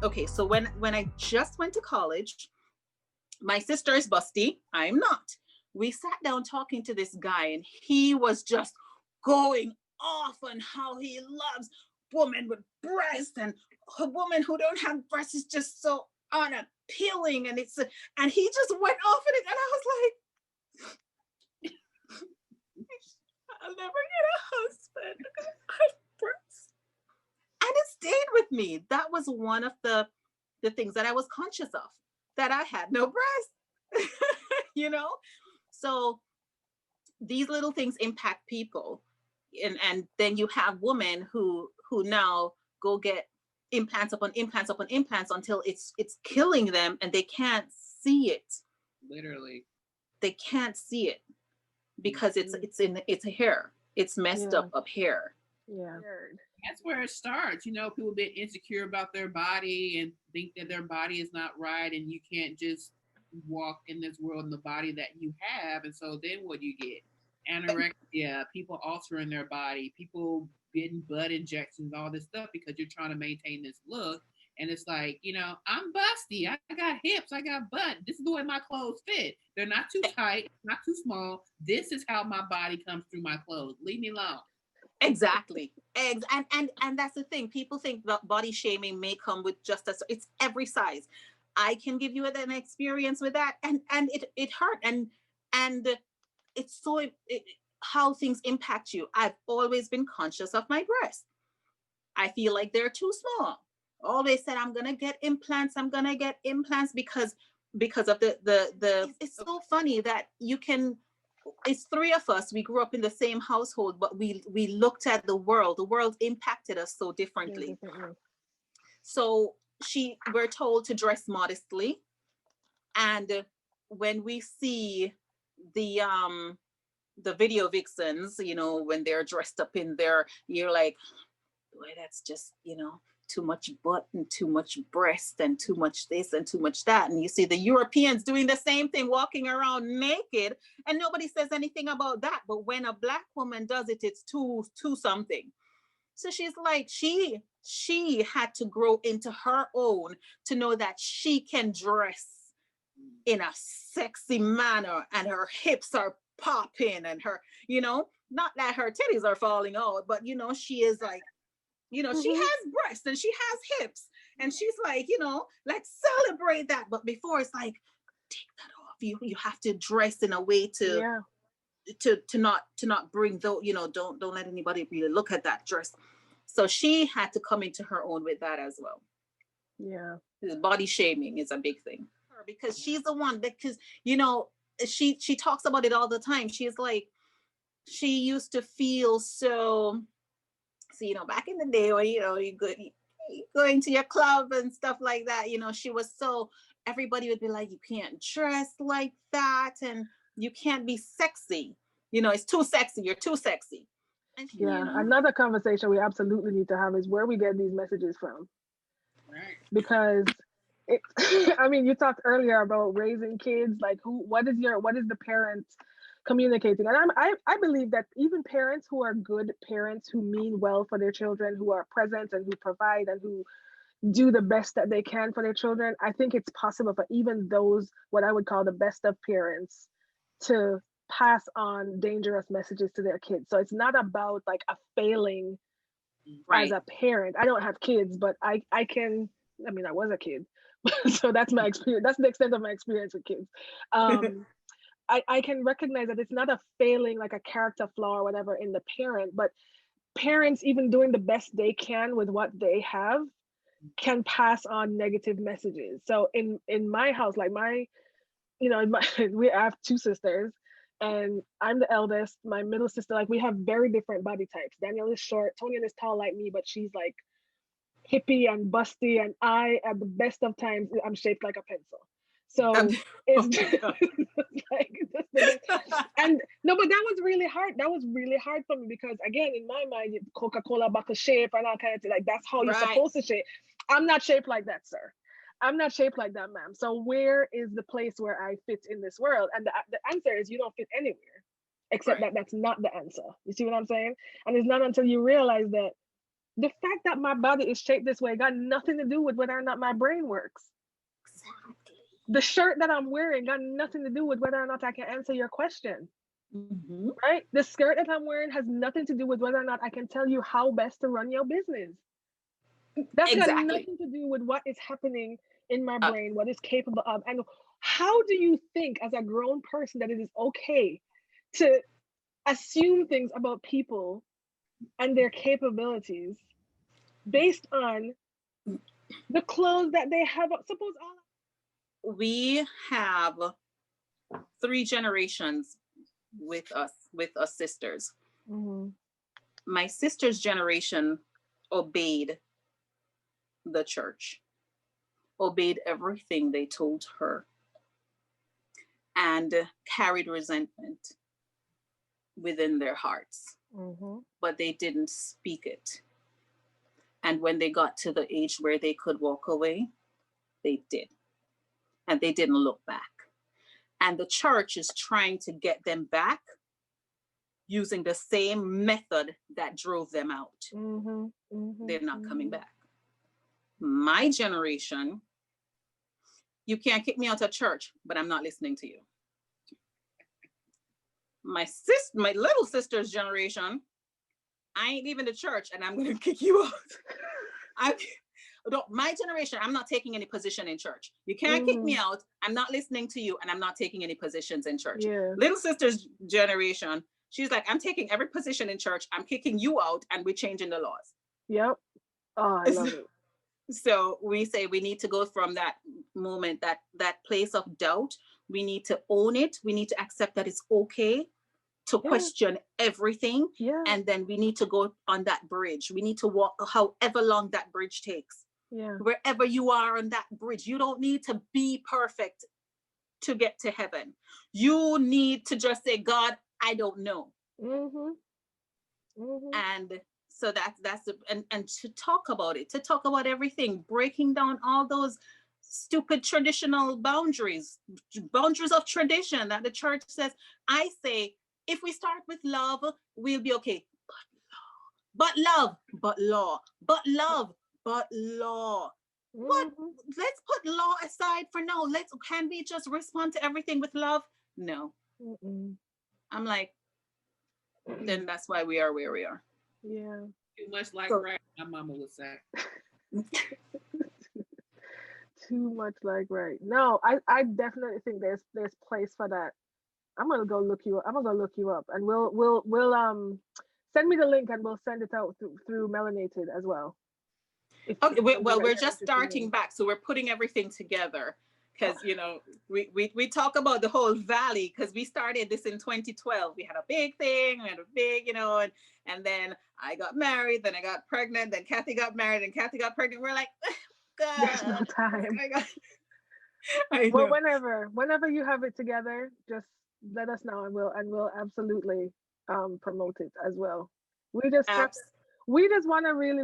okay, so when I just went to college, my sister is busty. I'm not. We sat down talking to this guy, and he was just going off on how he loves women with breasts, and a woman who don't have breasts is just so unappealing. And he just went off on it, and I was like, I'll never get a husband who has breasts. And it stayed with me. That was one of the things that I was conscious of, that I had no breasts. you know? So these little things impact people. And then you have women who now go get implants upon implants upon implants until it's killing them, and they can't see it. Literally. They can't see it because it's a hair. It's messed up hair. Yeah. That's where it starts. You know, people being insecure about their body and think that their body is not right, and you can't just walk in this world in the body that you have. And so then what do you get? Anorexia, people altering their body, people getting butt injections, all this stuff because you're trying to maintain this look. And it's like, you know, I'm busty. I got hips. I got butt. This is the way my clothes fit. They're not too tight, not too small. This is how my body comes through my clothes. Leave me alone. Exactly. And that's the thing. People think that body shaming may come with just it's every size. I can give you an experience with that, and it hurt, and it's so how things impact you. I've always been conscious of my breasts. I feel like they're too small. Always said I'm gonna get implants. I'm gonna get implants because of the. It's so funny that you can. It's three of us. We grew up in the same household, but we looked at the world. The world impacted us so differently. So we're told to dress modestly, and when we see the video vixens, you know, when they're dressed up in their, you're like, boy, that's just, you know, too much butt and too much breast and too much this and too much that. And you see the Europeans doing the same thing, walking around naked, and nobody says anything about that. But when a Black woman does it, it's too something. So she's like, she had to grow into her own to know that she can dress in a sexy manner, and her hips are popping, and her, you know, not that her titties are falling out, but you know, she is like, you know, she has breasts and she has hips, and she's like, you know, let's celebrate that. But before, it's like, take that off. You have to dress in a way to not bring, though, you know, don't let anybody really look at that dress. So she had to come into her own with that as well. Yeah. Body shaming is a big thing, because she's the one, because, you know, she talks about it all the time. She's like, she used to feel so, you know, back in the day when, you know, you go into your club and stuff like that, you know, she was so, everybody would be like, you can't dress like that, and you can't be sexy. You know, it's too sexy. You're too sexy. And, yeah. you know, Another conversation we absolutely need to have is where we get these messages from. Right. Because I mean, you talked earlier about raising kids, like what is the parents communicating? And I believe that even parents who are good parents, who mean well for their children, who are present and who provide and who do the best that they can for their children, I think it's possible for even those, what I would call the best of parents, to pass on dangerous messages to their kids. So it's not about like a failing as a parent. I don't have kids, but I mean, I was a kid. So that's my experience. That's the extent of my experience with kids. I can recognize that it's not a failing, like a character flaw or whatever in the parent, but parents, even doing the best they can with what they have, can pass on negative messages. So in my house, like we have two sisters, and I'm the eldest. My middle sister, like, we have very different body types. Danielle is short, Tonya is tall like me, but she's like hippie and busty, and I, at the best of times, I'm shaped like a pencil. So it's just like, and no, but that was really hard. That was really hard for me because, again, in my mind, Coca-Cola bottle shape and all kind of thing, like that's how you're supposed to shape. I'm not shaped like that, sir. I'm not shaped like that, ma'am. So where is the place where I fit in this world? And the answer is you don't fit anywhere, except that that's not the answer. You see what I'm saying? And it's not until you realize that The fact that my body is shaped this way got nothing to do with whether or not my brain works. Exactly. The shirt that I'm wearing got nothing to do with whether or not I can answer your question. Mm-hmm. Right? The skirt that I'm wearing has nothing to do with whether or not I can tell you how best to run your business. That's got Exactly. nothing to do with what is happening in my Uh, brain, what is capable of. And how do you think, as a grown person, that it is okay to assume things about people and their capabilities based on the clothes that they have? Suppose we have 3 generations with us sisters. Mm-hmm. My sister's generation obeyed the church, obeyed everything they told her, and carried resentment within their hearts, Mm-hmm. but they didn't speak it. And when they got to the age where they could walk away, they did. And they didn't look back. And the church is trying to get them back using the same method that drove them out. Mm-hmm. Mm-hmm. They're not coming Mm-hmm. back. My generation, you can't kick me out of church, but I'm not listening to you. My little sister's generation, I ain't leaving the church and I'm gonna kick you out. My generation, I'm not taking any position in church. You can't kick me out. I'm not listening to you, and I'm not taking any positions in church. Yeah. Little sister's generation, she's like, I'm taking every position in church. I'm kicking you out, and we're changing the laws. Yep. Oh, I love it. So we say we need to go from that moment, that place of doubt. We need to own it. We need to accept that it's okay to question everything. Yeah. And then we need to go on that bridge. We need to walk however long that bridge takes. Yeah. Wherever you are on that bridge, you don't need to be perfect to get to heaven. You need to just say, God, I don't know. Mm-hmm. Mm-hmm. And so and to talk about it, to talk about everything, breaking down all those stupid traditional boundaries of tradition that the church says. I say, if we start with love, we'll be okay. But love, but law, but love, but law. What? Let's put law aside for now. Can we just respond to everything with love? No. Mm-mm. I'm like, then that's why we are where we are. Yeah. Too much like right, my mama would say. Too much like right. No, I definitely think there's place for that. I'm gonna go look you up. I'm gonna go look you up, and we'll send me the link, and we'll send it out through MelanatED as well. Okay, we're just starting back, so we're putting everything together because we talk about the whole valley because we started this in 2012. We had a big thing, we had a big, and then I got married, then I got pregnant, then Kathy got married, and Kathy got pregnant. We're like, God, there's no time. Well, whenever you have it together, just let us know, and we'll absolutely promote it as well. We just want to really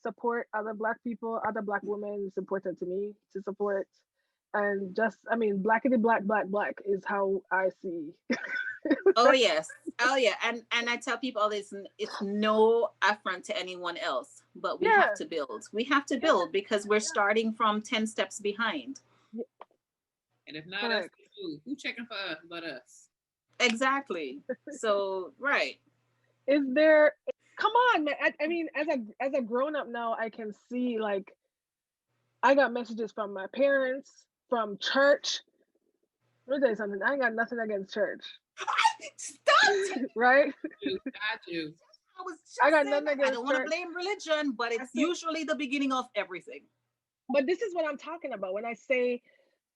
support other Black people, other Black women. It's important to me to support, and blackity black is how I see. Oh yes, oh yeah, and I tell people all this. It's no affront to anyone else, but we have to build. We have to build because we're starting from 10 steps behind. And if not us, who checking for us but us? Exactly. So right. Is there? Come on, man. I mean, as a grown up now, I can see I got messages from my parents, from church. Let me tell you something. I ain't got nothing against church. Stop. Right? I do. I got nothing against church. I don't want to blame religion, but it's usually the beginning of everything. But this is what I'm talking about when I say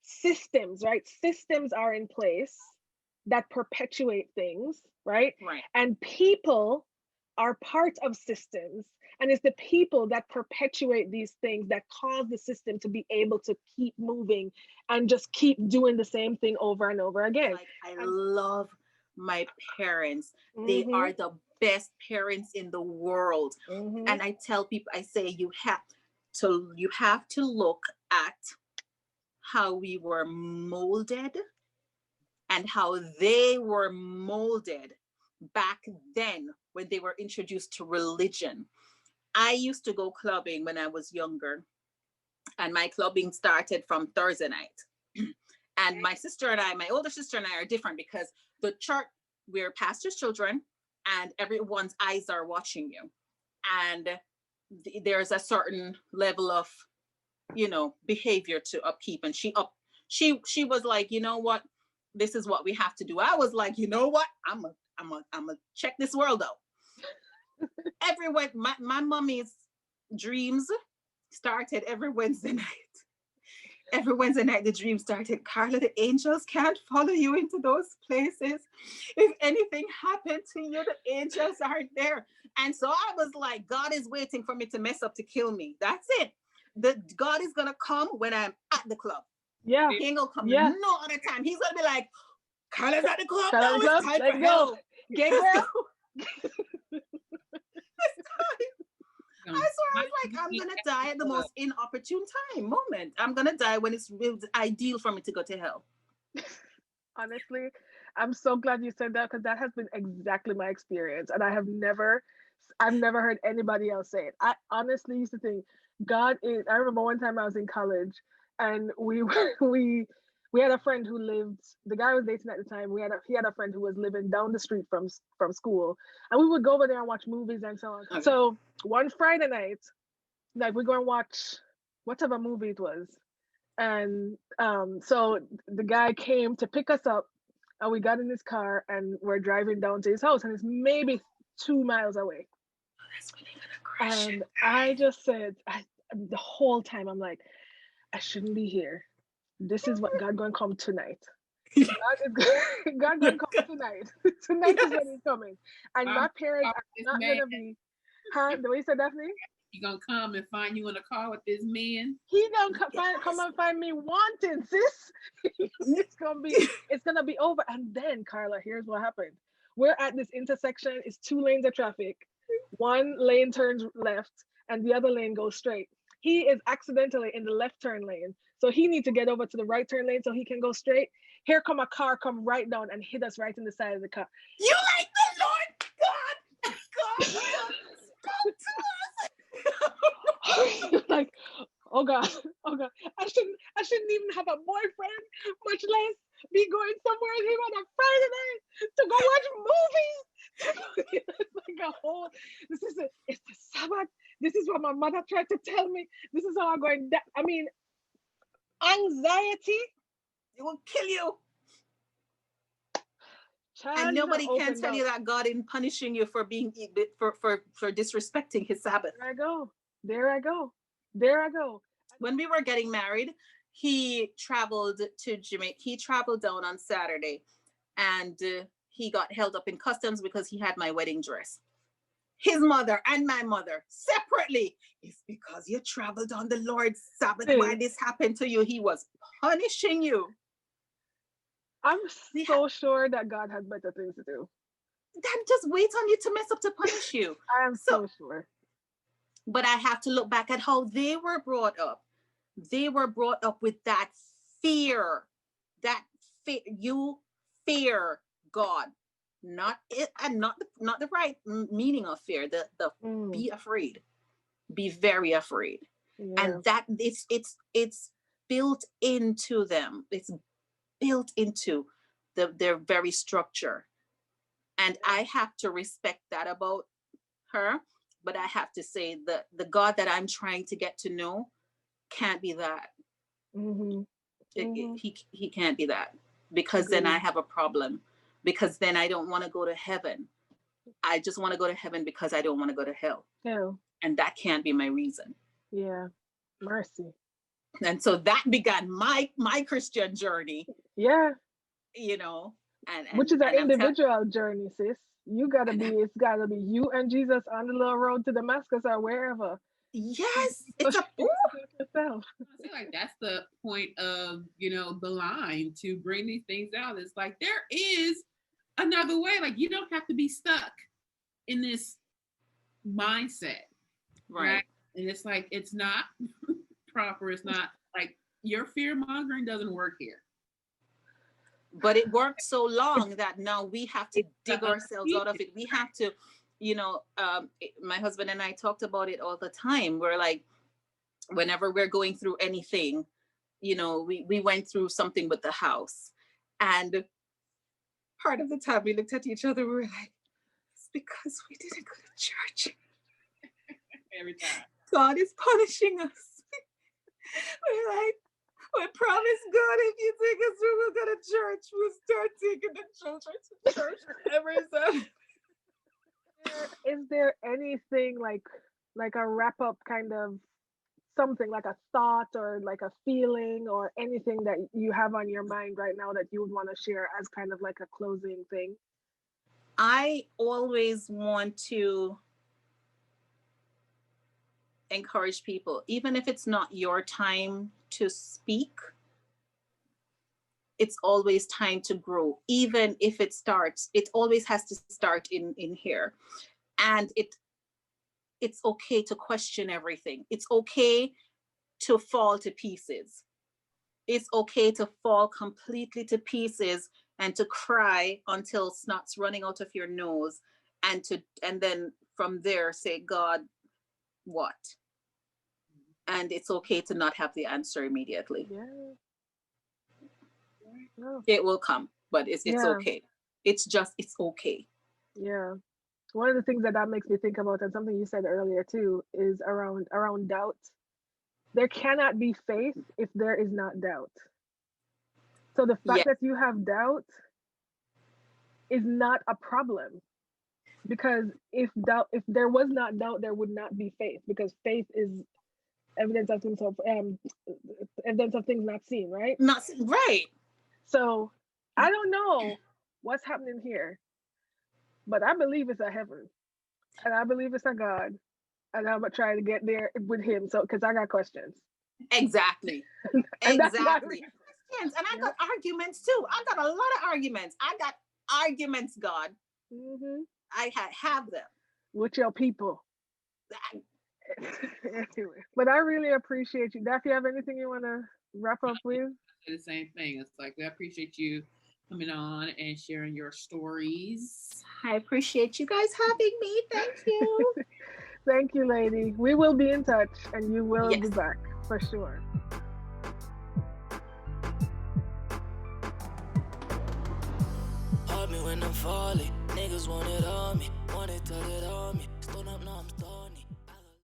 systems, right? Systems are in place that perpetuate things, right? Right. And people are part of systems, and it's the people that perpetuate these things that cause the system to be able to keep moving and just keep doing the same thing over and over again. I love my parents. They are the best parents in the world. And I tell people, I say you have to look at how we were molded and how they were molded back then when they were introduced to religion. I used to go clubbing when I was younger, and my clubbing started from Thursday night. And my sister and I, my older sister and I, are different because the church, we're pastors' children, and everyone's eyes are watching you. And there's a certain level of, behavior to upkeep. And she was like, you know what, this is what we have to do. I was like, you know what, I'm a check this world out. Everyone, my mommy's dreams started every Wednesday night. Every Wednesday night, the dream started. Carla, the angels can't follow you into those places. If anything happened to you, the angels aren't there. And so I was like, God is waiting for me to mess up to kill me. That's it. God is gonna come when I'm at the club. Yeah. He ain't gonna come Yeah. no other time. He's gonna be like, Carla's at the club. Carla's at the club. It's time Let's for go. hell. Get girl. I swear, I was like, I'm gonna die at the most inopportune moment. I'm gonna die when it's ideal for me to go to hell. Honestly, I'm so glad you said that, because that has been exactly my experience, and I've never heard anybody else say it. I honestly used to think God is. I remember one time I was in college, and we had a friend who lived. The guy I was dating at the time. He had a friend who was living down the street from school, and we would go over there and watch movies and so on. Okay. So one Friday night, like, we go and watch whatever movie it was, and so the guy came to pick us up, and we got in his car and we're driving down to his house, and it's maybe 2 miles away. Oh, that's when you're gonna crash. And I just said, the whole time, I'm like, I shouldn't be here. This is what God going to come tonight. God going to come tonight. Tonight is when he's coming. And my parents are not going to be. Huh? The way you said, Daphne? He gonna come and find you in a car with this man. He gonna come and find me wanted, sis. It's gonna be over. And then, Carla, here's what happened. We're at this intersection. It's 2 lanes of traffic. One lane turns left and the other lane goes straight. He is accidentally in the left turn lane, so he needs to get over to the right turn lane so he can go straight. Here come a car, come right down and hit us right in the side of the car. You like the Lord God spoke to us. Like, oh God, I shouldn't even have a boyfriend, much less be going somewhere with him on a Friday night to go watch movies. It's like a whole, it's the Sabbath. This is what my mother tried to tell me. This is how I'm going. I mean, anxiety, it will kill you. Child, and nobody can tell you that God isn't punishing you for being for disrespecting his Sabbath. There I go. When we were getting married, he traveled to Jamaica. He traveled down on Saturday, and he got held up in customs because he had my wedding dress. His mother and my mother separately. It's because you traveled on the Lord's Sabbath. Why this happened to you? He was punishing you. I'm so sure that God has better things to do. That just waits on you to mess up to punish you. I am so sure. But I have to look back at how they were brought up. They were brought up with that fear. You fear God, not it, and not the right meaning of fear. The be afraid, be very afraid, and that it's built into them. It's built into their very structure, and I have to respect that about her. But I have to say the God that I'm trying to get to know can't be that. He can't be that, because then I have a problem, because then I don't want to go to heaven. I just want to go to heaven because I don't want to go to hell. Yeah. And that can't be my reason. Yeah. Mercy. And so that began my Christian journey. Yeah. You know, and which is an individual journey, sis. It's gotta be you and Jesus on the little road to Damascus or wherever. Yes, it's a yourself. I feel like that's the point of the line to bring these things out. It's like there is another way. Like, you don't have to be stuck in this mindset, right? And it's like it's not proper. It's not like your fear mongering doesn't work here. But it worked so long that now we have to dig ourselves out of it. We have to my husband and I talked about it all the time. We're like, whenever we're going through anything, we went through something with the house, and part of the time we looked at each other, we were like, it's because we didn't go to church. Every time. God is punishing us. We're like, we promise God, if you take us through, we'll go to church. We'll start taking the children to church every Sunday. Is there anything like a wrap up kind of something, like a thought or like a feeling or anything that you have on your mind right now that you would want to share as kind of like a closing thing? I always want to encourage people, even if it's not your time to speak, it's always time to grow. Even if it always has to start in here. And it's okay to question everything. It's okay to fall to pieces. It's okay to fall completely to pieces and to cry until snot's running out of your nose, and then from there say, God, what? And it's okay to not have the answer immediately. Yeah. It will come, but it's okay. It's okay. Yeah. One of the things that makes me think about, and something you said earlier too, is around doubt. There cannot be faith if there is not doubt. So the fact that you have doubt is not a problem, because if there was not doubt, there would not be faith, because faith is evidence of things not seen, right? Not seen, right. So I don't know what's happening here, but I believe it's a heaven, and I believe it's a God, and I'm gonna try to get there with Him. So, because I got questions. Exactly. Exactly. Questions, and I got arguments too. I got a lot of arguments. I got arguments, God. Mm-hmm. I have them with your people. Anyway, but I really appreciate you. Daphne, you have anything you want to wrap up with? The same thing. It's like, we appreciate you coming on and sharing your stories. I appreciate you guys having me. Thank you. Thank you, lady. We will be in touch, and you will be back for sure. Hold me when I'm falling. Niggas want it on me. Want it, tell it on me. Stood up, now I'm stalling.